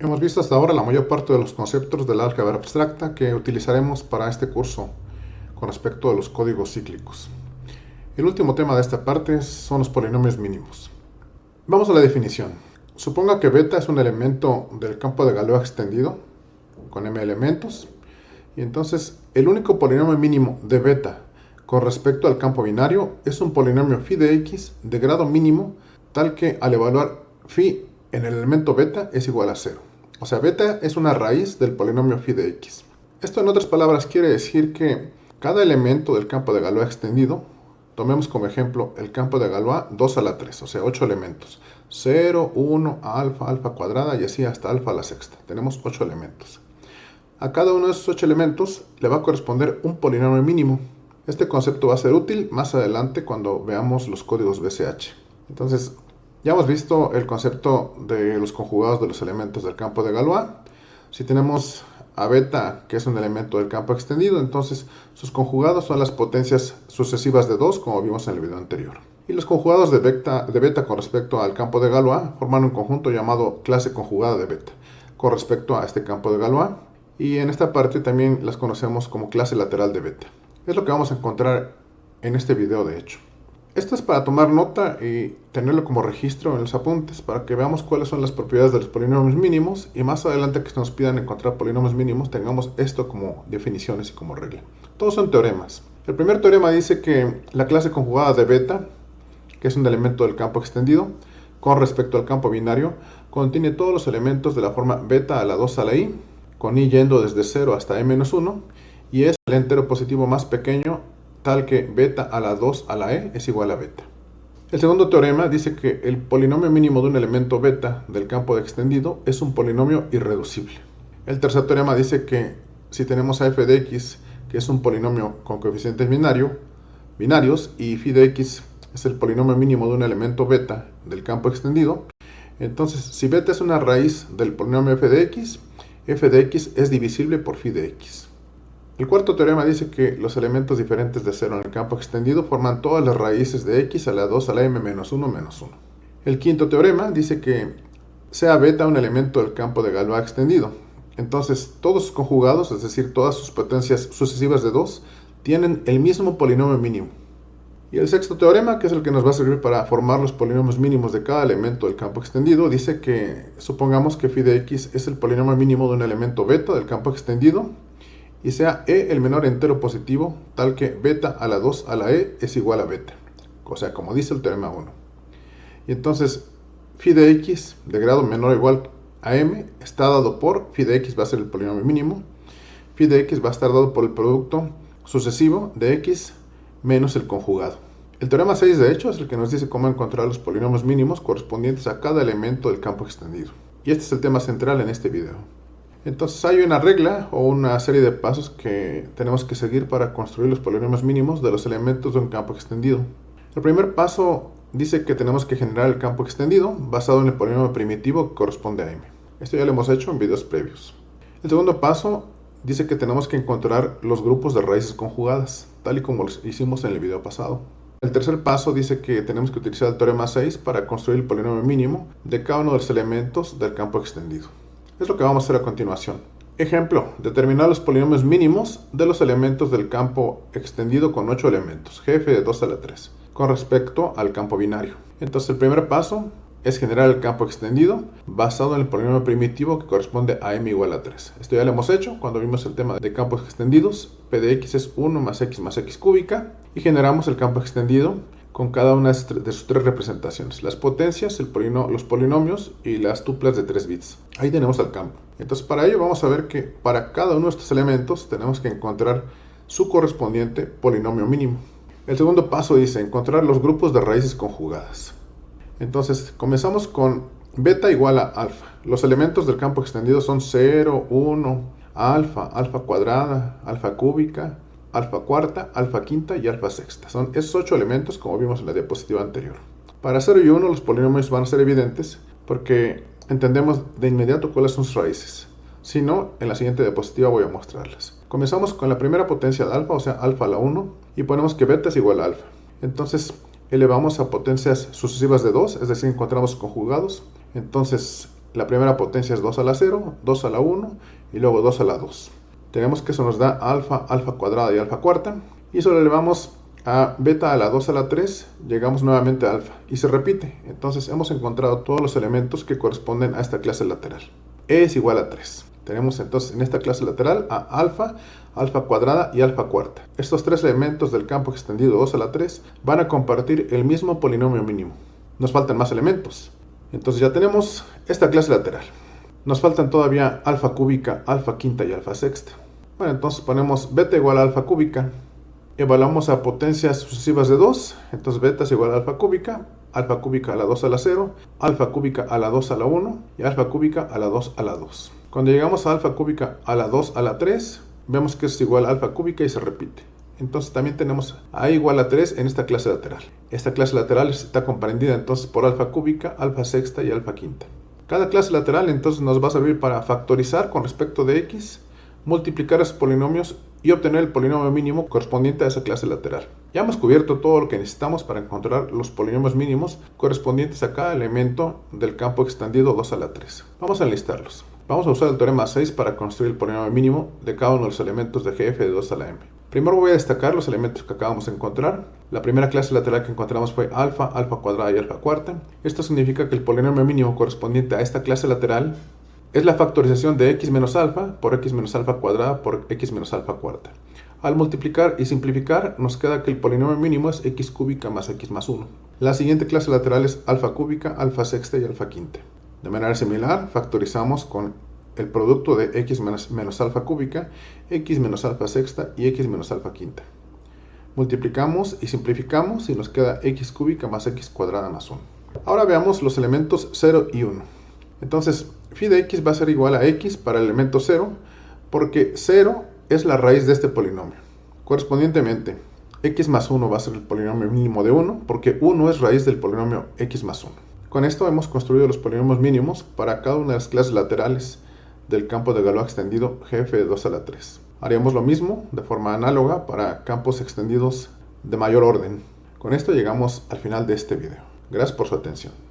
Hemos visto hasta ahora la mayor parte de los conceptos del álgebra abstracta que utilizaremos para este curso con respecto a los códigos cíclicos. El último tema de esta parte son los polinomios mínimos. Vamos a la definición. Suponga que beta es un elemento del campo de Galois extendido con m elementos, y entonces el único polinomio mínimo de beta con respecto al campo binario es un polinomio phi de x de grado mínimo, tal que al evaluar phi en el elemento beta es igual a 0. O sea, beta es una raíz del polinomio phi de x. Esto, en otras palabras, quiere decir que cada elemento del campo de Galois extendido, tomemos como ejemplo el campo de Galois 2 a la 3, o sea, 8 elementos. 0, 1, alfa, alfa cuadrada y así hasta alfa a la sexta. Tenemos 8 elementos. A cada uno de esos 8 elementos le va a corresponder un polinomio mínimo. Este concepto va a ser útil más adelante cuando veamos los códigos BCH. Entonces, ya hemos visto el concepto de los conjugados de los elementos del campo de Galois. Si tenemos a beta, que es un elemento del campo extendido, entonces sus conjugados son las potencias sucesivas de 2, como vimos en el video anterior. Y los conjugados de beta con respecto al campo de Galois forman un conjunto llamado clase conjugada de beta con respecto a este campo de Galois. Y en esta parte también las conocemos como clase lateral de beta. Es lo que vamos a encontrar en este video, de hecho. Esto es para tomar nota y tenerlo como registro en los apuntes para que veamos cuáles son las propiedades de los polinomios mínimos, y más adelante que nos pidan encontrar polinomios mínimos tengamos esto como definiciones y como regla. Todos son teoremas. El primer teorema dice que la clase conjugada de beta, que es un elemento del campo extendido, con respecto al campo binario, contiene todos los elementos de la forma beta a la 2 a la i, con i yendo desde 0 hasta e-1, y es el entero positivo más pequeño, tal que beta a la 2 a la e es igual a beta. El segundo teorema dice que el polinomio mínimo de un elemento beta del campo de extendido es un polinomio irreducible. El tercer teorema dice que si tenemos a f de x, que es un polinomio con coeficientes binarios, y phi de x es el polinomio mínimo de un elemento beta del campo extendido, entonces si beta es una raíz del polinomio f de x es divisible por phi de x. El cuarto teorema dice que los elementos diferentes de 0 en el campo extendido forman todas las raíces de x a la 2 a la m menos 1 menos 1. El quinto teorema dice que sea beta un elemento del campo de Galois extendido. Entonces todos sus conjugados, es decir, todas sus potencias sucesivas de 2, tienen el mismo polinomio mínimo. Y el sexto teorema, que es el que nos va a servir para formar los polinomios mínimos de cada elemento del campo extendido, dice que supongamos que phi de x es el polinomio mínimo de un elemento beta del campo extendido, y sea e el menor entero positivo, tal que beta a la 2 a la e es igual a beta, o sea, como dice el teorema 1. Y entonces phi de x de grado menor o igual a m está dado por, phi de x va a ser el polinomio mínimo, phi de x va a estar dado por el producto sucesivo de x menos el conjugado. El teorema 6, de hecho, es el que nos dice cómo encontrar los polinomios mínimos correspondientes a cada elemento del campo extendido. Y este es el tema central en este video. Entonces hay una regla o una serie de pasos que tenemos que seguir para construir los polinomios mínimos de los elementos de un campo extendido. El primer paso dice que tenemos que generar el campo extendido basado en el polinomio primitivo que corresponde a m. Esto ya lo hemos hecho en videos previos. El segundo paso dice que tenemos que encontrar los grupos de raíces conjugadas, tal y como lo hicimos en el video pasado. El tercer paso dice que tenemos que utilizar el teorema 6 para construir el polinomio mínimo de cada uno de los elementos del campo extendido. Es lo que vamos a hacer a continuación. Ejemplo, determinar los polinomios mínimos de los elementos del campo extendido con 8 elementos, gf de 2 a la 3, con respecto al campo binario. Entonces el primer paso es generar el campo extendido basado en el polinomio primitivo que corresponde a m igual a 3. Esto ya lo hemos hecho cuando vimos el tema de campos extendidos. P de x es 1 más x cúbica, y generamos el campo extendido con cada una de sus tres representaciones: las potencias, los polinomios y las tuplas de 3 bits. Ahí tenemos el campo. Entonces para ello vamos a ver que para cada uno de estos elementos tenemos que encontrar su correspondiente polinomio mínimo. El segundo paso dice encontrar los grupos de raíces conjugadas. Entonces comenzamos con beta igual a alfa. Los elementos del campo extendido son 0, 1, alfa, alfa cuadrada, alfa cúbica, alfa cuarta, alfa quinta y alfa sexta. Son esos 8 elementos como vimos en la diapositiva anterior. Para 0 y 1 los polinomios van a ser evidentes porque entendemos de inmediato cuáles son sus raíces. Si no, en la siguiente diapositiva voy a mostrarlas. Comenzamos con la primera potencia de alfa, o sea alfa a la 1, y ponemos que beta es igual a alfa. Entonces elevamos a potencias sucesivas de 2, es decir, encontramos conjugados. Entonces la primera potencia es 2 a la 0, 2 a la 1 y luego 2 a la 2. Tenemos que eso nos da alfa, alfa cuadrada y alfa cuarta. Y eso lo elevamos a beta a la 2 a la 3, llegamos nuevamente a alfa y se repite. Entonces hemos encontrado todos los elementos que corresponden a esta clase lateral. E es igual a 3. Tenemos entonces en esta clase lateral a alfa, alfa cuadrada y alfa cuarta. Estos tres elementos del campo extendido 2 a la 3 van a compartir el mismo polinomio mínimo. Nos faltan más elementos. Entonces ya tenemos esta clase lateral. Nos faltan todavía alfa cúbica, alfa quinta y alfa sexta. Bueno, entonces ponemos beta igual a alfa cúbica. Evaluamos a potencias sucesivas de 2. Entonces beta es igual a alfa cúbica a la 2 a la 0, alfa cúbica a la 2 a la 1 y alfa cúbica a la 2 a la 2. Cuando llegamos a alfa cúbica a la 2 a la 3, vemos que es igual a alfa cúbica y se repite. Entonces también tenemos A igual a 3 en esta clase lateral. Esta clase lateral está comprendida entonces por alfa cúbica, alfa sexta y alfa quinta. Cada clase lateral entonces nos va a servir para factorizar con respecto de x, multiplicar esos polinomios y obtener el polinomio mínimo correspondiente a esa clase lateral. Ya hemos cubierto todo lo que necesitamos para encontrar los polinomios mínimos correspondientes a cada elemento del campo extendido 2 a la 3. Vamos a enlistarlos. Vamos a usar el teorema 6 para construir el polinomio mínimo de cada uno de los elementos de GF de 2 a la m. Primero voy a destacar los elementos que acabamos de encontrar. La primera clase lateral que encontramos fue alfa, alfa cuadrada y alfa cuarta. Esto significa que el polinomio mínimo correspondiente a esta clase lateral es la factorización de x menos alfa por x menos alfa cuadrada por x menos alfa cuarta. Al multiplicar y simplificar nos queda que el polinomio mínimo es x cúbica más x más 1. La siguiente clase lateral es alfa cúbica, alfa sexta y alfa quinta. De manera similar, factorizamos con el producto de x menos alfa cúbica, x menos alfa sexta y x menos alfa quinta. Multiplicamos y simplificamos y nos queda x cúbica más x cuadrada más 1. Ahora veamos los elementos 0 y 1. Entonces, phi de x va a ser igual a x para el elemento 0, porque 0 es la raíz de este polinomio. Correspondientemente, x más 1 va a ser el polinomio mínimo de 1, porque 1 es raíz del polinomio x más 1. Con esto hemos construido los polinomios mínimos para cada una de las clases laterales del campo de Galois extendido GF de 2 a la 3. Haríamos lo mismo de forma análoga para campos extendidos de mayor orden. Con esto llegamos al final de este video. Gracias por su atención.